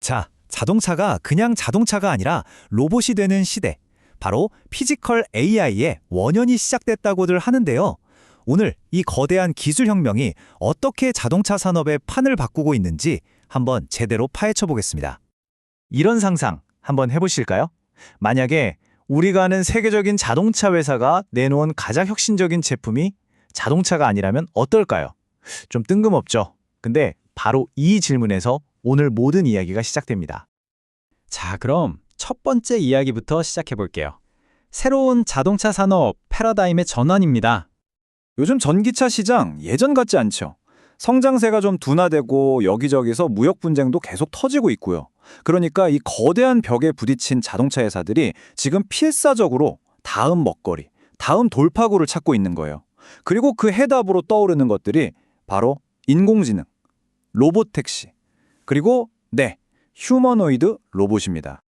자, 자동차가 그냥 자동차가 아니라 로봇이 되는 시대. 바로 피지컬 AI의 원년이 시작됐다고들 하는데요. 오늘 이 거대한 기술혁명이 어떻게 자동차 산업의 판을 바꾸고 있는지 한번 제대로 파헤쳐 보겠습니다. 이런 상상 한번 해보실까요? 만약에 우리가 아는 세계적인 자동차 회사가 내놓은 가장 혁신적인 제품이 자동차가 아니라면 어떨까요? 좀 뜬금없죠? 근데 바로 이 질문에서 오늘 모든 이야기가 시작됩니다. 자, 그럼 첫 번째 이야기부터 시작해 볼게요. 새로운 자동차 산업 패러다임의 전환입니다. 요즘 전기차 시장 예전 같지 않죠. 성장세가 좀 둔화되고 여기저기서 무역 분쟁도 계속 터지고 있고요. 그러니까 이 거대한 벽에 부딪힌 자동차 회사들이 지금 필사적으로 다음 먹거리, 다음 돌파구를 찾고 있는 거예요. 그리고 그 해답으로 떠오르는 것들이 바로 인공지능, 로봇택시, 그리고 휴머노이드 로봇입니다.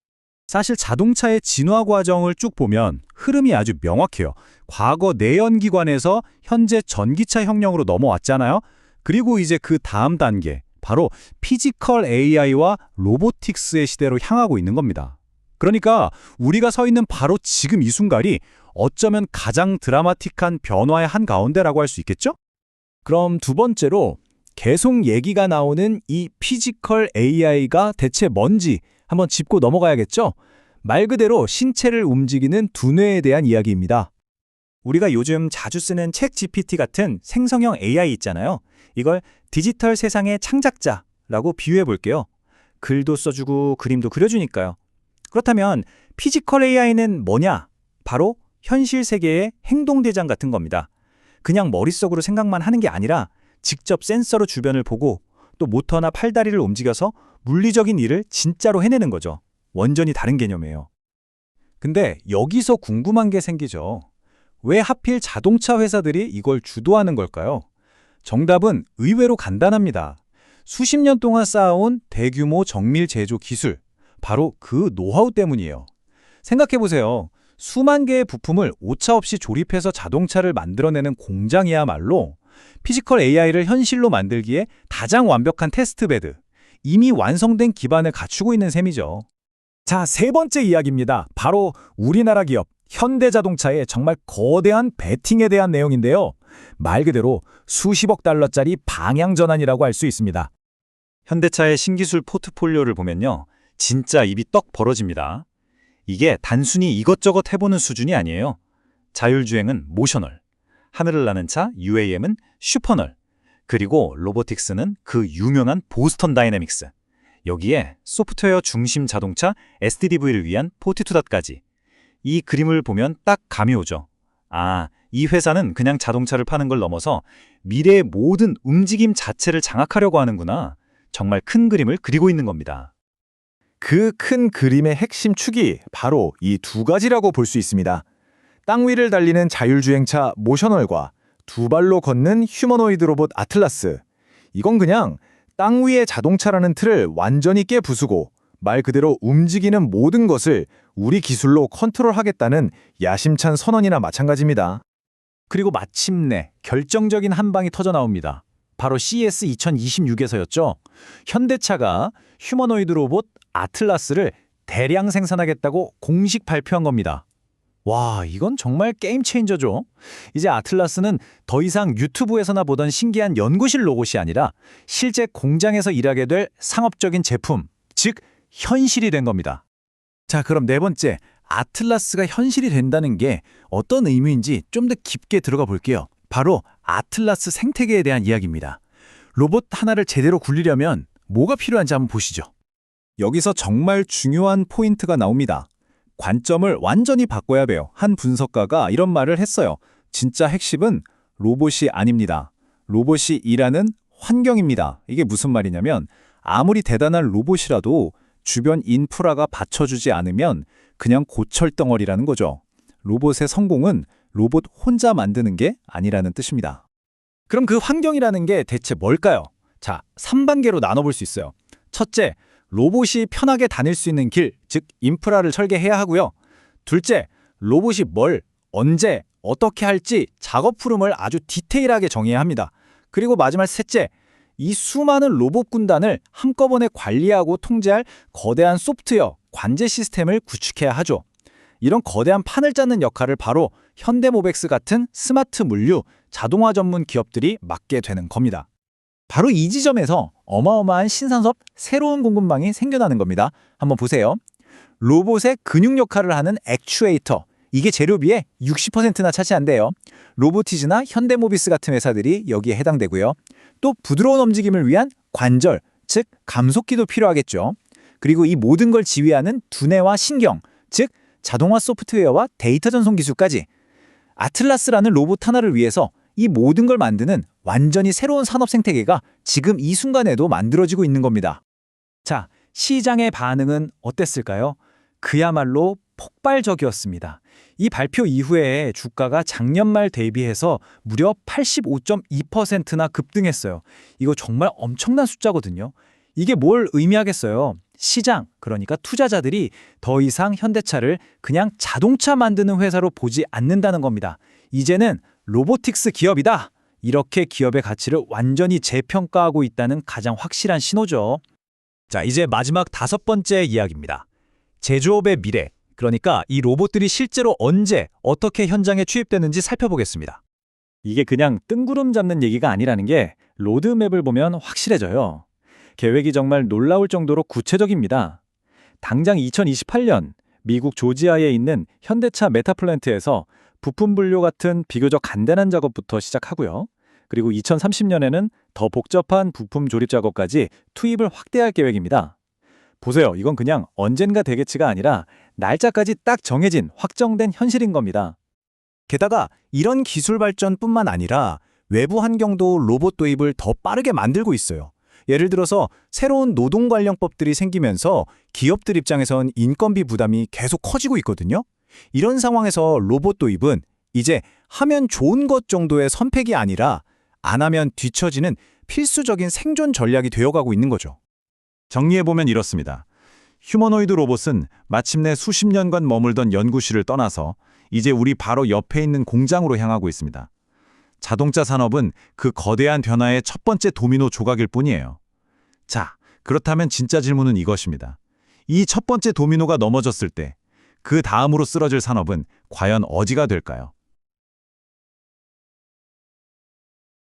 사실 자동차의 진화 과정을 쭉 보면 흐름이 아주 명확해요. 과거 내연기관에서 현재 전기차 혁명으로 넘어왔잖아요. 그리고 이제 그 다음 단계, 바로 피지컬 AI와 로보틱스의 시대로 향하고 있는 겁니다. 그러니까 우리가 서 있는 바로 지금 이 순간이 어쩌면 가장 드라마틱한 변화의 한가운데라고 할 수 있겠죠? 그럼 두 번째로 계속 얘기가 나오는 이 피지컬 AI가 대체 뭔지 한번 짚고 넘어가야겠죠? 말 그대로 신체를 움직이는 두뇌에 대한 이야기입니다. 우리가 요즘 자주 쓰는 챗 GPT 같은 생성형 AI 있잖아요. 이걸 디지털 세상의 창작자라고 비유해 볼게요. 글도 써주고 그림도 그려주니까요. 그렇다면 피지컬 AI는 뭐냐? 바로 현실 세계의 행동대장 같은 겁니다. 그냥 머릿속으로 생각만 하는 게 아니라 직접 센서로 주변을 보고 또 모터나 팔다리를 움직여서 물리적인 일을 진짜로 해내는 거죠. 완전히 다른 개념이에요. 근데 여기서 궁금한 게 생기죠. 왜 하필 자동차 회사들이 이걸 주도하는 걸까요? 정답은 의외로 간단합니다. 수십 년 동안 쌓아온 대규모 정밀 제조 기술, 바로 그 노하우 때문이에요. 생각해보세요. 수만 개의 부품을 오차없이 조립해서 자동차를 만들어내는 공장이야말로 피지컬 AI를 현실로 만들기에 가장 완벽한 테스트베드, 이미 완성된 기반을 갖추고 있는 셈이죠. 자, 세 번째 이야기입니다. 바로 우리나라 기업 현대자동차의 정말 거대한 베팅에 대한 내용인데요. 말 그대로 수십억 달러짜리 방향 전환이라고 할 수 있습니다. 현대차의 신기술 포트폴리오를 보면요. 진짜 입이 떡 벌어집니다. 이게 단순히 이것저것 해보는 수준이 아니에요. 자율주행은 모셔널, 하늘을 나는 차 UAM은 슈퍼널, 그리고 로보틱스는 그 유명한 보스턴 다이내믹스. 여기에 소프트웨어 중심 자동차 SDV를 위한 포티투닷까지. 이 그림을 보면 딱 감이 오죠. 아, 이 회사는 그냥 자동차를 파는 걸 넘어서 미래의 모든 움직임 자체를 장악하려고 하는구나. 정말 큰 그림을 그리고 있는 겁니다. 그 큰 그림의 핵심 축이 바로 이 두 가지라고 볼 수 있습니다. 땅 위를 달리는 자율주행차 모셔널과 두 발로 걷는 휴머노이드 로봇 아틀라스. 이건 그냥 땅 위의 자동차라는 틀을 완전히 깨부수고 말 그대로 움직이는 모든 것을 우리 기술로 컨트롤하겠다는 야심찬 선언이나 마찬가지입니다. 그리고 마침내 결정적인 한 방이 터져나옵니다. 바로 CES 2026에서였죠. 현대차가 휴머노이드 로봇 아틀라스를 대량 생산하겠다고 공식 발표한 겁니다. 와, 이건 정말 게임 체인저죠. 이제 아틀라스는 더 이상 유튜브에서나 보던 신기한 연구실 로봇이 아니라 실제 공장에서 일하게 될 상업적인 제품, 즉 현실이 된 겁니다. 자, 그럼 네 번째, 아틀라스가 현실이 된다는 게 어떤 의미인지 좀 더 깊게 들어가 볼게요. 바로 아틀라스 생태계에 대한 이야기입니다. 로봇 하나를 제대로 굴리려면 뭐가 필요한지 한번 보시죠. 여기서 정말 중요한 포인트가 나옵니다. 관점을 완전히 바꿔야 돼요. 한 분석가가 이런 말을 했어요. 진짜 핵심은 로봇이 아닙니다. 로봇이 일하는 환경입니다. 이게 무슨 말이냐면 아무리 대단한 로봇이라도 주변 인프라가 받쳐주지 않으면 그냥 고철덩어리라는 거죠. 로봇의 성공은 로봇 혼자 만드는 게 아니라는 뜻입니다. 그럼 그 환경이라는 게 대체 뭘까요? 자, 3단계로 나눠볼 수 있어요. 첫째, 로봇이 편하게 다닐 수 있는 길, 즉 인프라를 설계해야 하고요. 둘째, 로봇이 뭘, 언제, 어떻게 할지 작업 흐름을 아주 디테일하게 정해야 합니다. 그리고 마지막 셋째, 이 수많은 로봇 군단을 한꺼번에 관리하고 통제할 거대한 소프트웨어, 관제 시스템을 구축해야 하죠. 이런 거대한 판을 짜는 역할을 바로 현대모백스 같은 스마트 물류, 자동화 전문 기업들이 맡게 되는 겁니다. 바로 이 지점에서 어마어마한 신산업 새로운 공급망이 생겨나는 겁니다. 한번 보세요. 로봇의 근육 역할을 하는 액추에이터, 이게 재료비의 60%나 차지한대요. 로보티즈나 현대모비스 같은 회사들이 여기에 해당되고요. 또 부드러운 움직임을 위한 관절, 즉 감속기도 필요하겠죠. 그리고 이 모든 걸 지휘하는 두뇌와 신경, 즉 자동화 소프트웨어와 데이터 전송 기술까지. 아틀라스라는 로봇 하나를 위해서 이 모든 걸 만드는 완전히 새로운 산업 생태계가 지금 이 순간에도 만들어지고 있는 겁니다. 자, 시장의 반응은 어땠을까요? 그야말로 폭발적이었습니다. 이 발표 이후에 주가가 작년 말 대비해서 무려 85.2%나 급등했어요. 이거 정말 엄청난 숫자거든요. 이게 뭘 의미하겠어요? 시장, 그러니까 투자자들이 더 이상 현대차를 그냥 자동차 만드는 회사로 보지 않는다는 겁니다. 이제는 로보틱스 기업이다. 이렇게 기업의 가치를 완전히 재평가하고 있다는 가장 확실한 신호죠. 자, 이제 마지막 5번째 이야기입니다. 제조업의 미래, 그러니까 이 로봇들이 실제로 언제, 어떻게 현장에 투입되는지 살펴보겠습니다. 이게 그냥 뜬구름 잡는 얘기가 아니라는 게 로드맵을 보면 확실해져요. 계획이 정말 놀라울 정도로 구체적입니다. 당장 2028년 미국 조지아에 있는 현대차 메타플랜트에서 부품 분류 같은 비교적 간단한 작업부터 시작하고요. 그리고 2030년에는 더 복잡한 부품 조립 작업까지 투입을 확대할 계획입니다. 보세요. 이건 그냥 언젠가 되겠지가 아니라 날짜까지 딱 정해진 확정된 현실인 겁니다. 게다가 이런 기술 발전뿐만 아니라 외부 환경도 로봇 도입을 더 빠르게 만들고 있어요. 예를 들어서 새로운 노동 관련법들이 생기면서 기업들 입장에선 인건비 부담이 계속 커지고 있거든요. 이런 상황에서 로봇 도입은 이제 하면 좋은 것 정도의 선택이 아니라 안 하면 뒤처지는 필수적인 생존 전략이 되어가고 있는 거죠. 정리해보면 이렇습니다. 휴머노이드 로봇은 마침내 수십 년간 머물던 연구실을 떠나서 이제 우리 바로 옆에 있는 공장으로 향하고 있습니다. 자동차 산업은 그 거대한 변화의 첫 번째 도미노 조각일 뿐이에요. 자, 그렇다면 진짜 질문은 이것입니다. 이 첫 번째 도미노가 넘어졌을 때 그 다음으로 쓰러질 산업은 과연 어디가 될까요?